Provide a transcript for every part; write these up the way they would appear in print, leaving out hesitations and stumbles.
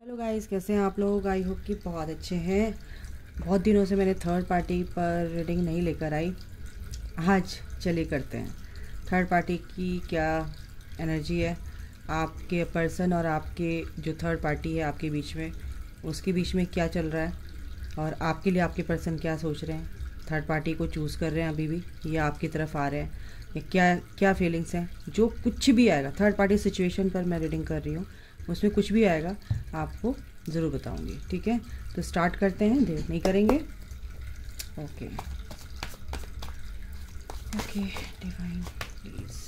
Hello guys, कैसे हैं आप लोग। आई होप कि बहुत अच्छे हैं। बहुत दिनों से मैंने थर्ड पार्टी पर रीडिंग नहीं लेकर आई। आज चलिए करते हैं थर्ड पार्टी की क्या एनर्जी है आपके पर्सन और आपके जो थर्ड पार्टी है आपके बीच में, उसके बीच में क्या चल रहा है और आपके लिए आपके पर्सन क्या सोच रहे हैं। थर्ड पार्टी को चूज़ कर रहे हैं अभी भी या आपकी तरफ आ रहे हैं, या क्या क्या फीलिंग्स हैं। जो कुछ भी आएगा थर्ड पार्टी सिचुएशन पर मैं रीडिंग कर रही हूँ, उसमें कुछ भी आएगा आपको ज़रूर बताऊंगी। ठीक है, तो स्टार्ट करते हैं, देर नहीं करेंगे। Okay okay divine please,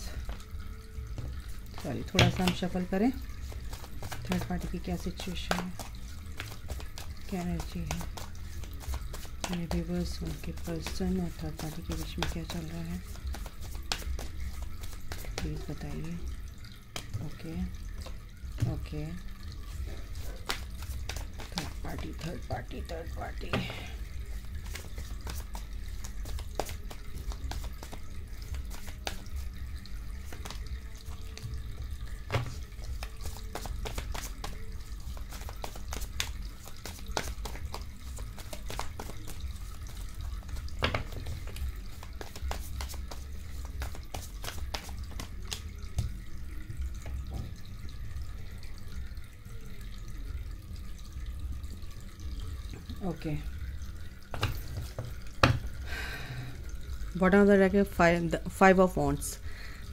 sorry थोड़ा सा हम शफल करें। थर्ड पार्टी की क्या सिचुएशन है, क्या एनर्जी है, रिवर्स उनके पर्सन और थर्ड पार्टी के बीच में क्या चल रहा है, प्लीज़ बताइए। Okay okay, third party. Okay, bottom of the deck है फाइव ऑफ वॉन्ड्स।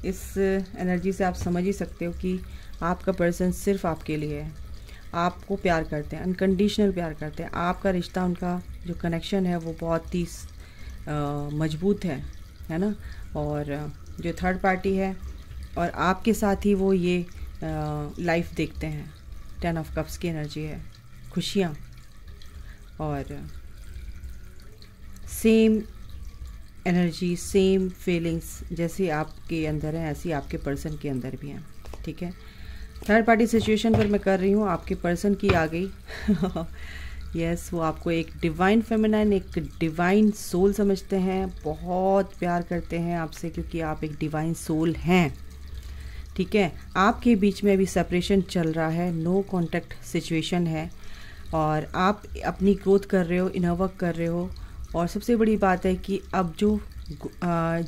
इस एनर्जी से आप समझ ही सकते हो कि आपका पर्सन सिर्फ आपके लिए है, आपको प्यार करते हैं, अनकंडीशनल प्यार करते हैं। आपका रिश्ता, उनका जो कनेक्शन है वो बहुत ही मजबूत है ना। और जो थर्ड पार्टी है और आपके साथ ही वो ये लाइफ देखते हैं। 10 ऑफ कप्स की एनर्जी है, खुशियाँ और सेम एनर्जी, सेम फीलिंग्स जैसे आपके अंदर है ऐसी आपके पर्सन के अंदर भी हैं। ठीक है, थर्ड पार्टी सिचुएशन पर मैं कर रही हूँ, आपके पर्सन की आ गई। यस, वो आपको एक डिवाइन फेमिनाइन, एक डिवाइन सोल समझते हैं, बहुत प्यार करते हैं आपसे क्योंकि आप एक डिवाइन सोल हैं। ठीक है, आपके बीच में अभी सेपरेशन चल रहा है, नो कॉन्टैक्ट सिचुएशन है और आप अपनी ग्रोथ कर रहे हो, इनर वर्क कर रहे हो। और सबसे बड़ी बात है कि अब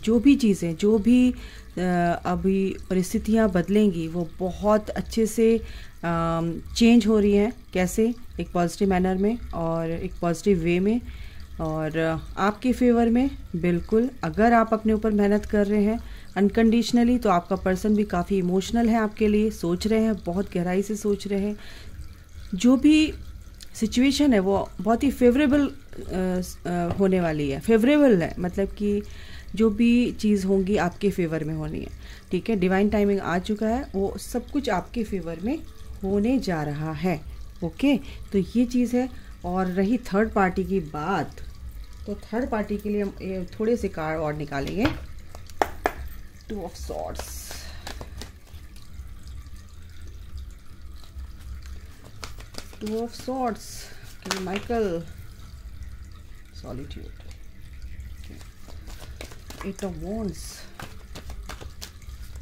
जो भी चीज़ें, जो भी अभी परिस्थितियाँ बदलेंगी वो बहुत अच्छे से चेंज हो रही हैं। कैसे? एक पॉजिटिव मैनर में और एक पॉजिटिव वे में और आपके फेवर में। बिल्कुल, अगर आप अपने ऊपर मेहनत कर रहे हैं अनकंडीशनली तो आपका पर्सन भी काफ़ी इमोशनल है आपके लिए, सोच रहे हैं, बहुत गहराई से सोच रहे हैं। जो भी सिचुएशन है वो बहुत ही फेवरेबल होने वाली है, फेवरेबल है, मतलब कि जो भी चीज़ होंगी आपके फेवर में होनी है। ठीक है, डिवाइन टाइमिंग आ चुका है, वो सब कुछ आपके फेवर में होने जा रहा है। ओके, तो ये चीज़ है। और रही थर्ड पार्टी की बात, तो थर्ड पार्टी के लिए हम थोड़े से कार्ड और निकालेंगे। 2 of swords, Two of Swords, okay, Michael, Solitude, okay. 8 of Wands,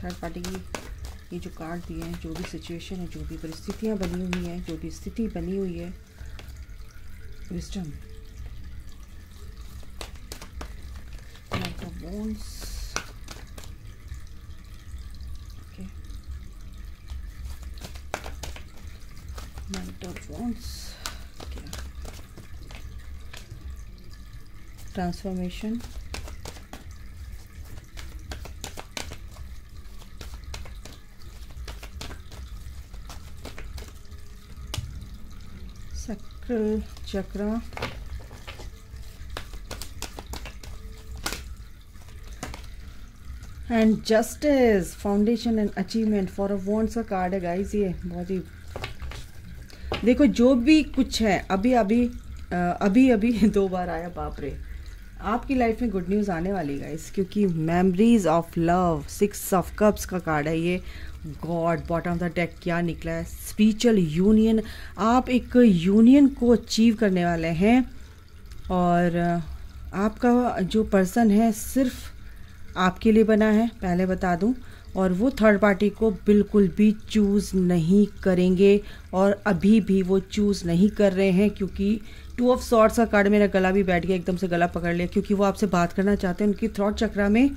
third party की ये जो कार्ड दिए हैं, जो भी सिचुएशन है, जो भी परिस्थितियाँ बनी हुई हैं, जो भी स्थिति बनी हुई है, wisdom, night of wands, okay, night of wands, transformation, sacral chakra, and justice, foundation and achievement. 4 of wands का कार्ड है गाइस। ये बहुत ही, देखो जो भी कुछ है अभी 2 बार आया, बाप रे। आपकी लाइफ में गुड न्यूज़ आने वाली गाइस, क्योंकि memories of love, 6 of cups का कार्ड है ये। God, bottom of the deck क्या निकला है, स्पिरिचुअल यूनियन। आप एक यूनियन को अचीव करने वाले हैं और आपका जो पर्सन है सिर्फ आपके लिए बना है, पहले बता दूं। और वो थर्ड पार्टी को बिल्कुल भी चूज़ नहीं करेंगे और अभी भी वो चूज़ नहीं कर रहे हैं, क्योंकि 2 ऑफ सॉर्ड्स का कार्ड मेरा गला भी बैठ गया, एकदम से गला पकड़ लिया, क्योंकि वो आपसे बात करना चाहते हैं। उनकी थ्रॉट चक्रा में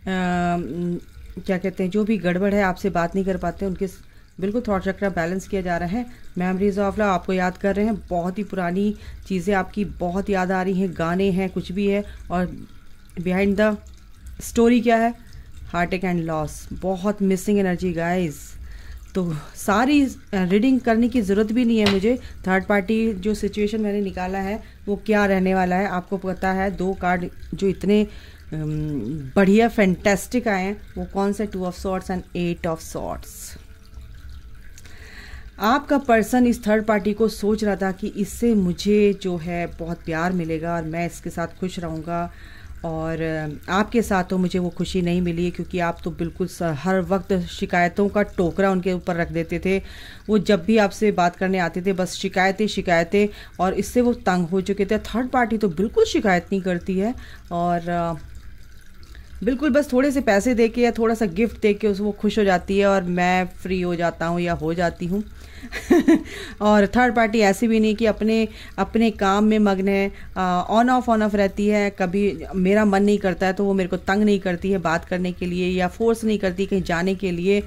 क्या कहते हैं, जो भी गड़बड़ है आपसे बात नहीं कर पाते, उनके बिल्कुल थॉट चक्रा बैलेंस किया जा रहा है। मेमोरीज ऑफ लव आपको याद कर रहे हैं, बहुत ही पुरानी चीज़ें आपकी बहुत याद आ रही हैं, गाने हैं, कुछ भी है, और बिहाइंड द स्टोरी क्या है, हार्ट अटैक एंड लॉस, बहुत मिसिंग एनर्जी गाइस। तो सारी रीडिंग करने की ज़रूरत भी नहीं है मुझे, थर्ड पार्टी जो सिचुएशन मैंने निकाला है वो क्या रहने वाला है आपको पता है। 2 कार्ड जो इतने बढ़िया फैंटेस्टिक आए हैं वो कौन से, 2 of swords and 8 of swords. आपका पर्सन इस थर्ड पार्टी को सोच रहा था कि इससे मुझे जो है बहुत प्यार मिलेगा और मैं इसके साथ खुश रहूँगा, और आपके साथ तो मुझे वो खुशी नहीं मिली है, क्योंकि आप तो बिल्कुल हर वक्त शिकायतों का टोकरा उनके ऊपर रख देते थे। वो जब भी आपसे बात करने आते थे बस शिकायतें शिकायतें, और इससे वो तंग हो चुके थे। थर्ड पार्टी तो बिल्कुल शिकायत नहीं करती है, और बिल्कुल बस थोड़े से पैसे दे के या थोड़ा सा गिफ्ट दे के वो खुश हो जाती है और मैं फ्री हो जाता हूँ या हो जाती हूँ। और थर्ड पार्टी ऐसी भी नहीं कि अपने काम में मग्न है, ऑन ऑफ रहती है। कभी मेरा मन नहीं करता है तो वो मेरे को तंग नहीं करती है बात करने के लिए, या फोर्स नहीं करती कहीं जाने के लिए।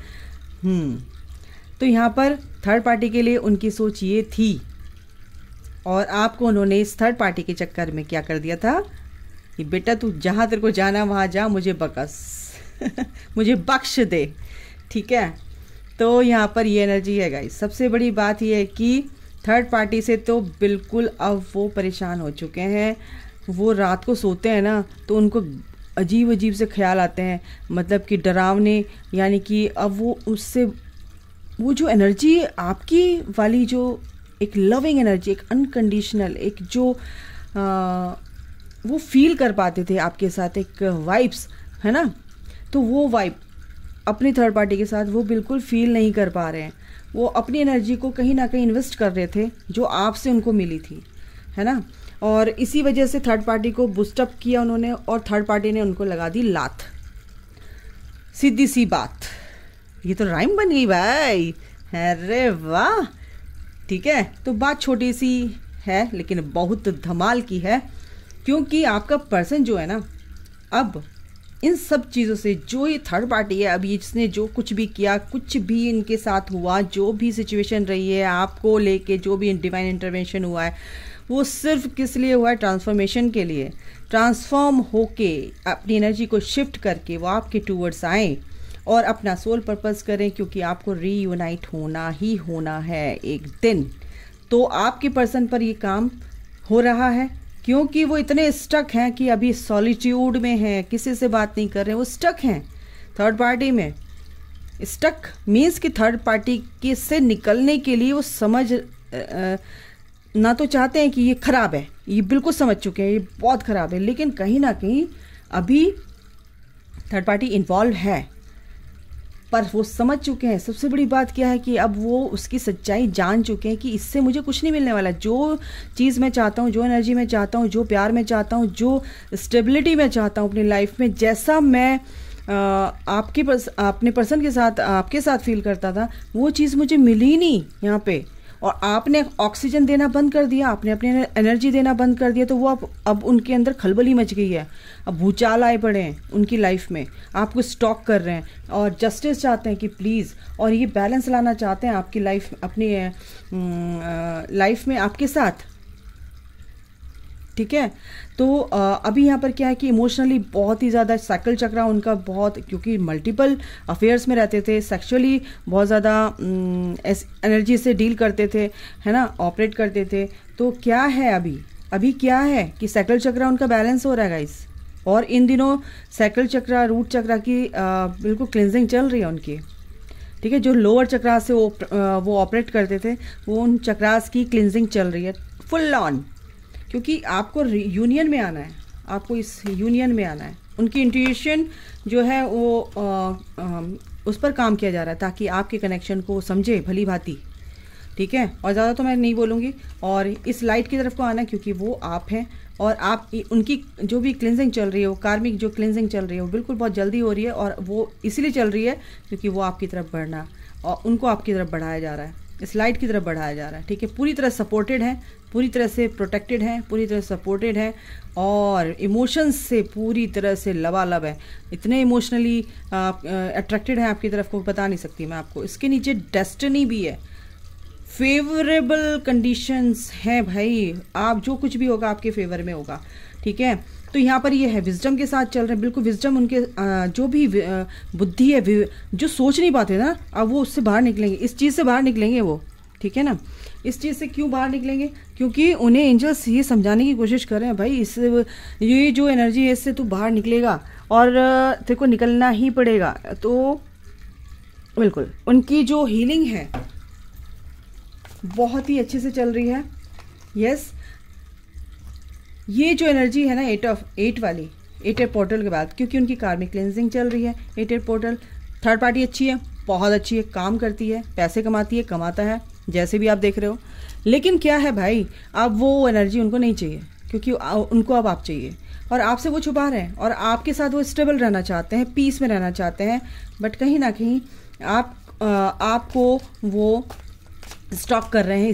तो यहाँ पर थर्ड पार्टी के लिए उनकी सोच ये थी, और आपको उन्होंने इस थर्ड पार्टी के चक्कर में क्या कर दिया था कि बेटा तू जहाँ तेरे को जाना वहाँ जा, मुझे बकस मुझे बख्श दे, ठीक है। तो यहाँ पर ये एनर्जी है गाइस। सबसे बड़ी बात ये है कि थर्ड पार्टी से तो बिल्कुल अब वो परेशान हो चुके हैं। वो रात को सोते हैं ना तो उनको अजीब अजीब से ख्याल आते हैं, मतलब कि डरावने, यानी कि अब वो उससे वो जो एनर्जी आपकी वाली, जो एक लविंग एनर्जी, एक अनकंडीशनल, एक जो वो फील कर पाते थे आपके साथ, एक वाइब्स है ना, तो वो वाइब अपनी थर्ड पार्टी के साथ वो बिल्कुल फील नहीं कर पा रहे हैं। वो अपनी एनर्जी को कहीं ना कहीं इन्वेस्ट कर रहे थे जो आपसे उनको मिली थी, है ना। और इसी वजह से थर्ड पार्टी को बूस्टअप किया उन्होंने, और थर्ड पार्टी ने उनको लगा दी लात। सीधी सी बात, ये तो राइम बन गई भाई, अरे वाह, ठीक है। तो बात छोटी सी है लेकिन बहुत धमाल की है, क्योंकि आपका पर्सन जो है ना, अब इन सब चीज़ों से, जो ये थर्ड पार्टी है अभी जिसने जो कुछ भी किया, कुछ भी इनके साथ हुआ, जो भी सिचुएशन रही है आपको लेके, जो भी डिवाइन इंटरवेंशन हुआ है, वो सिर्फ किस लिए हुआ है, ट्रांसफॉर्मेशन के लिए। ट्रांसफॉर्म होके अपनी एनर्जी को शिफ्ट करके वो आपके टूवर्ड्स आए और अपना सोल पर्पस करें, क्योंकि आपको रीयूनाइट होना ही होना है एक दिन। तो आपके पर्सन पर ये काम हो रहा है, क्योंकि वो इतने स्टक हैं कि अभी सॉलिट्यूड में हैं, किसी से बात नहीं कर रहे हैं, वो स्टक हैं थर्ड पार्टी में। स्टक मीन्स कि थर्ड पार्टी के से निकलने के लिए वो समझ ना तो चाहते हैं कि ये खराब है, ये बिल्कुल समझ चुके हैं ये बहुत खराब है, लेकिन कहीं ना कहीं अभी थर्ड पार्टी इन्वॉल्व है, पर वो समझ चुके हैं। सबसे बड़ी बात क्या है कि अब वो उसकी सच्चाई जान चुके हैं कि इससे मुझे कुछ नहीं मिलने वाला। जो चीज़ मैं चाहता हूँ, जो एनर्जी मैं चाहता हूँ, जो प्यार मैं चाहता हूँ, जो स्टेबिलिटी मैं चाहता हूँ अपनी लाइफ में, जैसा मैं अपने पर्सन के साथ आपके साथ फील करता था, वो चीज़ मुझे मिली नहीं यहाँ पे। और आपने ऑक्सीजन देना बंद कर दिया, आपने अपनी एनर्जी देना बंद कर दिया, तो वो अब उनके अंदर खलबली मच गई है। अब भूचाल आए पड़े हैं उनकी लाइफ में, आपको स्टॉक कर रहे हैं और जस्टिस चाहते हैं कि प्लीज़, और ये बैलेंस लाना चाहते हैं आपकी लाइफ, अपनी लाइफ में आपके साथ, ठीक है। तो अभी यहाँ पर क्या है कि इमोशनली बहुत ही ज़्यादा साइकिल चक्रा उनका बहुत, क्योंकि मल्टीपल अफेयर्स में रहते थे, सेक्सुअली बहुत ज़्यादा एनर्जी से डील करते थे, है ना, ऑपरेट करते थे। तो क्या है अभी क्या है कि साइकिल चक्रा उनका बैलेंस हो रहा है गाइस, और इन दिनों साइकिल चक्रा, रूट चक्रा की बिल्कुल क्लिनजिंग चल रही है उनकी, ठीक है। जो लोअर चक्रा से वो ऑपरेट करते थे, वो उन चक्रास की क्लिनजिंग चल रही है फुल ऑन, क्योंकि आपको यूनियन में आना है, आपको इस यूनियन में आना है। उनकी इंट्यूशन जो है वो उस पर काम किया जा रहा है ताकि आपके कनेक्शन को समझे भली भांति, ठीक है। और ज़्यादा तो मैं नहीं बोलूँगी, और इस लाइट की तरफ को आना है क्योंकि वो आप हैं और आप उनकी जो भी क्लिनजिंग चल रही है, वो कार्मिक जो क्लिनजिंग चल रही है, वो बिल्कुल बहुत जल्दी हो रही है, और वो इसीलिए चल रही है क्योंकि वो आपकी तरफ बढ़ना, और उनको आपकी तरफ बढ़ाया जा रहा है, इस लाइट की तरफ बढ़ाया जा रहा है, ठीक है। पूरी तरह सपोर्टेड है, पूरी तरह से प्रोटेक्टेड है, पूरी तरह सपोर्टेड है, और इमोशंस से पूरी तरह से लबालब है, इतने इमोशनली अट्रैक्टेड है आपकी तरफ को बता नहीं सकती मैं आपको। इसके नीचे डेस्टिनी भी है, फेवरेबल कंडीशंस हैं भाई, आप जो कुछ भी होगा आपके फेवर में होगा, ठीक है। तो यहाँ पर ये है विजडम के साथ चल रहे हैं, बिल्कुल विजडम उनके जो भी बुद्धि है, जो सोच नहीं पाते ना, अब वो उससे बाहर निकलेंगे, इस चीज़ से बाहर निकलेंगे वो, ठीक है ना। इस चीज़ से क्यों बाहर निकलेंगे? क्योंकि उन्हें एंजल्स ये समझाने की कोशिश कर रहे हैं, भाई इस ये जो एनर्जी है इससे तू बाहर निकलेगा और तेरे को निकलना ही पड़ेगा। तो बिल्कुल उनकी जो हीलिंग है बहुत ही अच्छे से चल रही है। यस, ये जो एनर्जी है ना 8 वाली, 8 पोर्टल के बाद, क्योंकि उनकी कार्मिक क्लेंजिंग चल रही है, 8 पोर्टल, थर्ड पार्टी अच्छी है, बहुत अच्छी है, काम करती है, पैसे कमाती है, कमाता है, जैसे भी आप देख रहे हो। लेकिन क्या है भाई, अब वो एनर्जी उनको नहीं चाहिए, क्योंकि उनको अब आप चाहिए, और आपसे वो छुपा रहे हैं, और आपके साथ वो स्टेबल रहना चाहते हैं, पीस में रहना चाहते हैं, बट कहीं ना कहीं आपको वो स्टॉक कर रहे हैं,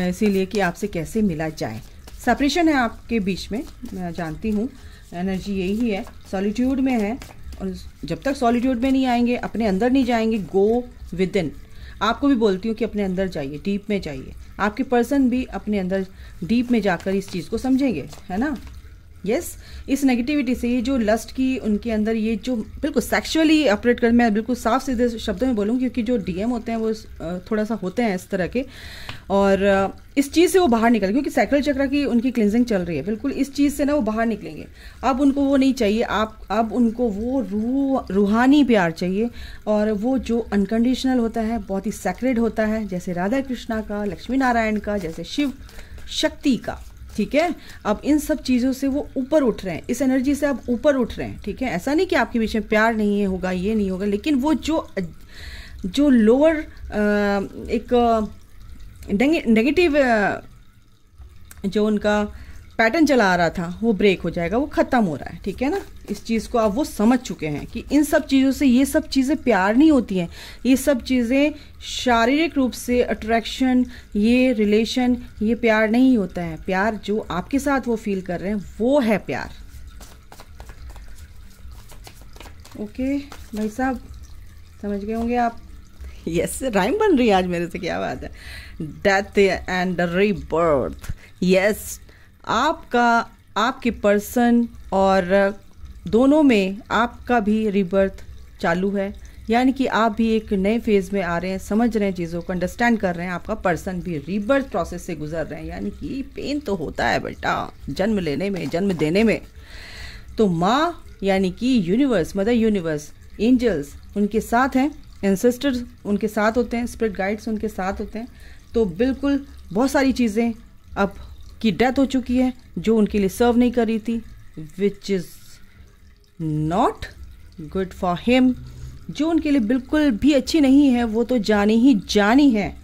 इसीलिए कि आपसे कैसे मिला जाए। सेपरेशन है आपके बीच में, मैं जानती हूँ, एनर्जी यही है, सॉलिट्यूड में है, और जब तक सॉलिट्यूड में नहीं आएंगे, अपने अंदर नहीं जाएंगे, गो विद इन। आपको भी बोलती हूँ कि अपने अंदर जाइए, डीप में जाइए, आपके पर्सन भी अपने अंदर डीप में जाकर इस चीज़ को समझेंगे, है ना। यस, इस नेगेटिविटी से, ये जो लस्ट की उनके अंदर, ये जो बिल्कुल सेक्सुअली ऑपरेट कर, मैं बिल्कुल साफ सीधे शब्दों में बोलूँ, क्योंकि जो डीएम होते हैं वो थोड़ा सा होते हैं इस तरह के, और इस चीज़ से वो बाहर निकल, क्योंकि सैक्रल चक्र की उनकी क्लिनजिंग चल रही है, बिल्कुल इस चीज़ से ना वो बाहर निकलेंगे। अब उनको वो नहीं चाहिए, अब उनको वो रूहानी प्यार चाहिए, और वो जो अनकंडीशनल होता है, बहुत ही सैक्रेड होता है, जैसे राधा कृष्णा का, लक्ष्मी नारायण का, जैसे शिव शक्ति का, ठीक है। अब इन सब चीज़ों से वो ऊपर उठ रहे हैं, इस एनर्जी से आप ऊपर उठ रहे हैं, ठीक है। ऐसा नहीं कि आपके बीच में प्यार नहीं है, होगा, ये नहीं होगा, लेकिन वो जो लोअर एक नेगेटिव जो उनका पैटर्न चला आ रहा था, वो ब्रेक हो जाएगा, वो ख़त्म हो रहा है, ठीक है ना। इस चीज़ को अब वो समझ चुके हैं कि इन सब चीज़ों से, ये सब चीज़ें प्यार नहीं होती हैं, ये सब चीज़ें शारीरिक रूप से अट्रैक्शन, ये रिलेशन, ये प्यार नहीं होता है। प्यार जो आपके साथ वो फील कर रहे हैं, वो है प्यार। ओके भाई साहब, समझ गए होंगे आप। यस, राइम बन रही है आज मेरे से, क्या बात है। Death and rebirth. यस, आपके पर्सन और दोनों में आपका भी रीबर्थ चालू है, यानी कि आप भी एक नए फेज में आ रहे हैं, समझ रहे हैं चीज़ों को, अंडरस्टैंड कर रहे हैं। आपका पर्सन भी रीबर्थ प्रोसेस से गुजर रहे हैं, यानी कि पेन तो होता है बेटा जन्म लेने में, जन्म देने में। तो माँ यानी कि यूनिवर्स, मदर यूनिवर्स, एंजल्स उनके साथ हैं, एंसेस्टर्स उनके साथ होते हैं, स्पिरिट गाइड्स उनके साथ होते हैं। तो बिल्कुल बहुत सारी चीज़ें अब की डेथ हो चुकी है जो उनके लिए सर्व नहीं कर रही थी, which is not good for him, जो उनके लिए बिल्कुल भी अच्छी नहीं है, वो तो जानी ही जानी है,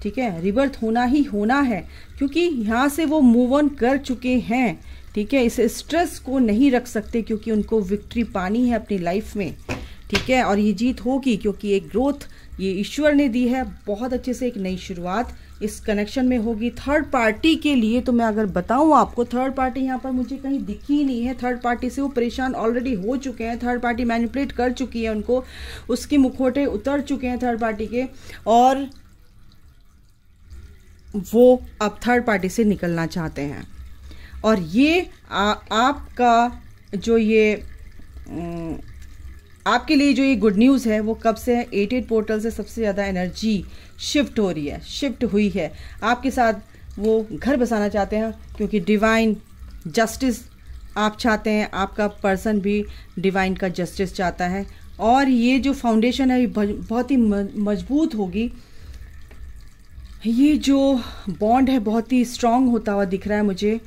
ठीक है। रिबर्थ होना ही होना है, क्योंकि यहाँ से वो मूव ऑन कर चुके हैं, ठीक है। इस स्ट्रेस को नहीं रख सकते, क्योंकि उनको विक्ट्री पानी है अपनी लाइफ में, ठीक है। और ये जीत होगी, क्योंकि एक ग्रोथ ये ईश्वर ने दी है, बहुत अच्छे से एक नई शुरुआत इस कनेक्शन में होगी। थर्ड पार्टी के लिए तो मैं अगर बताऊं आपको, थर्ड पार्टी यहाँ पर मुझे कहीं दिखी ही नहीं है। थर्ड पार्टी से वो परेशान ऑलरेडी हो चुके हैं, थर्ड पार्टी मैनिपुलेट कर चुकी है उनको, उसके मुखौटे उतर चुके हैं थर्ड पार्टी के, और वो अब थर्ड पार्टी से निकलना चाहते हैं। और ये आपका जो ये आपके लिए जो ये गुड न्यूज़ है, वो कब से है? 8 पोर्टल से सबसे ज़्यादा एनर्जी शिफ्ट हो रही है, शिफ्ट हुई है। आपके साथ वो घर बसाना चाहते हैं, क्योंकि डिवाइन जस्टिस आप चाहते हैं, आपका पर्सन भी डिवाइन का जस्टिस चाहता है। और ये जो फाउंडेशन है बहुत ही मजबूत होगी, ये जो बॉन्ड है बहुत ही स्ट्रांग होता हुआ दिख रहा है मुझे।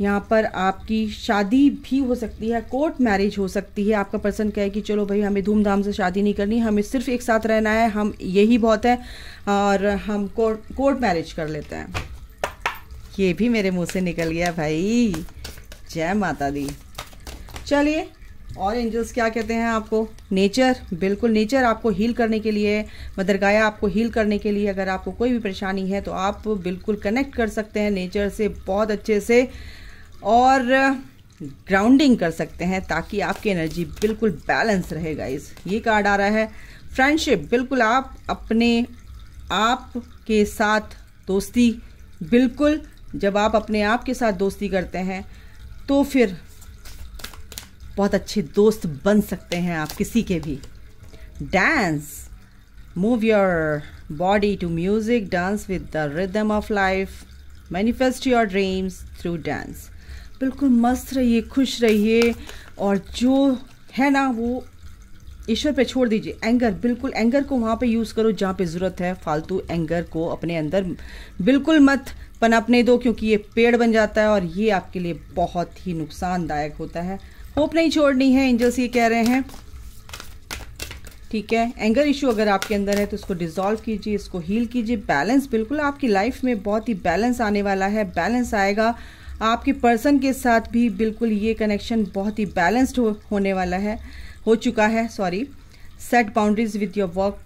यहाँ पर आपकी शादी भी हो सकती है, कोर्ट मैरिज हो सकती है। आपका पर्सन कहे कि चलो भाई हमें धूमधाम से शादी नहीं करनी, हमें सिर्फ एक साथ रहना है, हम यही बहुत है, और हम कोर्ट मैरिज कर लेते हैं। ये भी मेरे मुंह से निकल गया भाई, जय माता दी। चलिए, और एंजल्स क्या कहते हैं आपको? नेचर, बिल्कुल नेचर आपको हील करने के लिए, मदर गाया आपको हील करने के लिए। अगर आपको कोई भी परेशानी है तो आप बिल्कुल कनेक्ट कर सकते हैं नेचर से बहुत अच्छे से और ग्राउंडिंग कर सकते हैं ताकि आपकी एनर्जी बिल्कुल बैलेंस रहे गाइस। ये कार्ड आ रहा है फ्रेंडशिप। बिल्कुल आप अपने आप के साथ दोस्ती, बिल्कुल जब आप अपने आप के साथ दोस्ती करते हैं तो फिर बहुत अच्छे दोस्त बन सकते हैं आप किसी के भी। Dance, move your body to music, dance with the rhythm of life, manifest your dreams through dance. बिल्कुल मस्त रहिए, खुश रहिए और जो है ना वो ईश्वर पे छोड़ दीजिए। एंगर, बिल्कुल एंगर को वहाँ पे यूज़ करो जहाँ पे ज़रूरत है। फालतू एंगर को अपने अंदर बिल्कुल मत पनपने दो क्योंकि ये पेड़ बन जाता है और ये आपके लिए बहुत ही नुकसानदायक होता है। होप नहीं छोड़नी है, एंजल्स ये कह रहे हैं, ठीक है। एंगर इशू अगर आपके अंदर है तो इसको डिसॉल्व कीजिए, इसको हील कीजिए। बैलेंस, बिल्कुल आपकी लाइफ में बहुत ही बैलेंस आने वाला है। बैलेंस आएगा आपके पर्सन के साथ भी, बिल्कुल ये कनेक्शन बहुत ही बैलेंस्ड होने वाला है, हो चुका है, sorry. Set boundaries with your work,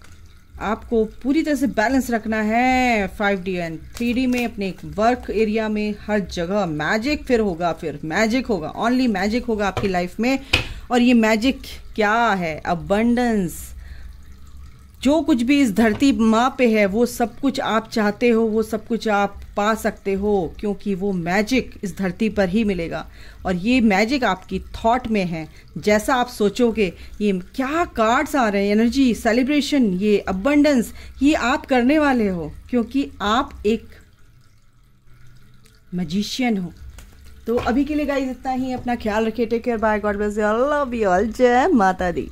आपको पूरी तरह से बैलेंस रखना है 5D एंड 3D में, अपने वर्क एरिया में, हर जगह मैजिक फिर होगा, फिर मैजिक होगा, ओनली मैजिक होगा आपकी लाइफ में। और ये मैजिक क्या है? अबंडेंस। जो कुछ भी इस धरती माँ पे है वो सब कुछ आप चाहते हो, वो सब कुछ आप पा सकते हो क्योंकि वो मैजिक इस धरती पर ही मिलेगा। और ये मैजिक आपकी थॉट में है, जैसा आप सोचोगे। ये क्या कार्ड्स आ रहे हैं, एनर्जी, सेलिब्रेशन, ये अबंडेंस, ये आप करने वाले हो क्योंकि आप एक मैजिशियन हो। तो अभी के लिए गाइस इतना ही। अपना ख्याल रखिए, take care, bye, God bless you, love you all, जय माता दी।